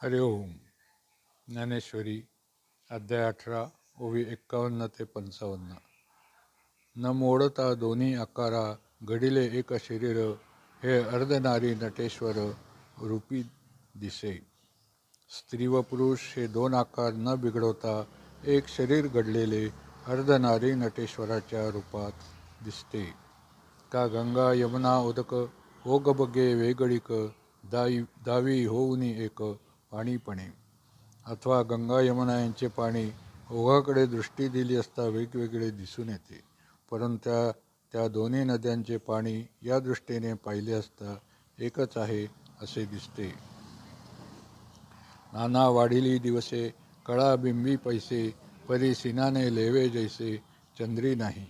हरि ओम. ज्ञानेश्वरी अध्याय 18 ओवी 51 ते 55. न मोडता दोन्ही आकारा घडिले एक शरीर, हे अर्धनारी नटेश्वर रूपी दिसे. स्त्री व पुरुष हे दोन आकार न बिघडवता एक शरीर घडलेले अर्धनारी नटेश्वराच्या रूपात दिसते. का गंगा यमुना उदक ओगबगे वेगळीक, दावी होऊनी एक पाणीपणे. अथवा गंगा यमुना यांचे पाणी ओघाकडे दृष्टी दिली असता वेगवेगळे दिसून येते, परंतु त्या दोन्ही नद्यांचे पाणी या दृष्टीने पाहिले असता एकच आहे असे दिसते. नाना वाढिली दिवसे कळा बिंबी पैसे, परी सिनाने लेवे जैसे चंद्री नाही.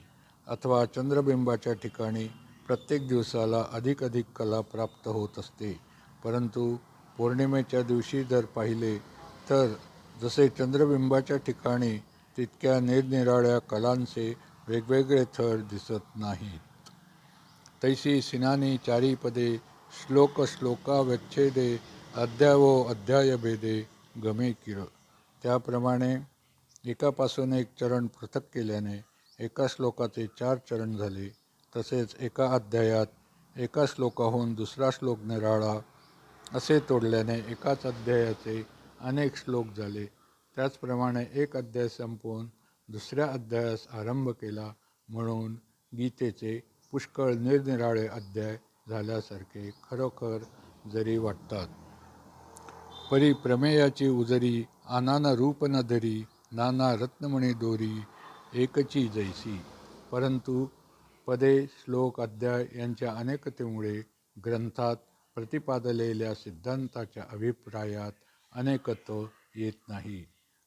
अथवा चंद्रबिंबाच्या ठिकाणी प्रत्येक दिवसाला अधिक कला प्राप्त होत असते, परंतु पौर्णिमेच्या दिवशी जर पाहिले तर जसे चंद्रबिंबाच्या ठिकाणी तितक्या निरनिराळ्या कलांचे वेगवेगळे थर दिसत नाहीत. तैसी सिनानी चारी पदे श्लोका व्यच्छेदे अध्यावो अध्याय भेदे गमे किर. त्याप्रमाणे एकापासून एक चरण पृथक केल्याने एका श्लोकाचे 4 चरण झाले. तसेच एका अध्यायात एका श्लोकाहून दुसरा श्लोक निराळा असे तोडल्याने एकाच अध्यायाचे अनेक श्लोक झाले. त्याचप्रमाणे एक अध्याय संपवून दुसऱ्या अध्यायास आरंभ केला, म्हणून गीतेचे पुष्कळ निरनिराळे अध्याय झाल्यासारखे खरोखर जरी वाटतात. परी प्रमेयाची उजरी आनाना रूप न धरी, नाना रत्नमणी दोरी एकची जैसी. परंतु पदे श्लोक अध्याय यांच्या अनेकतेमुळे ग्रंथात प्रतिपादलेल्या सिद्धांताच्या अभिप्रायात अनेकत्व येत नाही.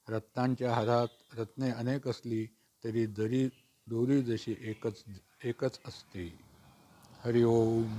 रत्नांच्या हारात रत्ने अनेक असली तरी दोरी जशी एकच असते. हरि ओम.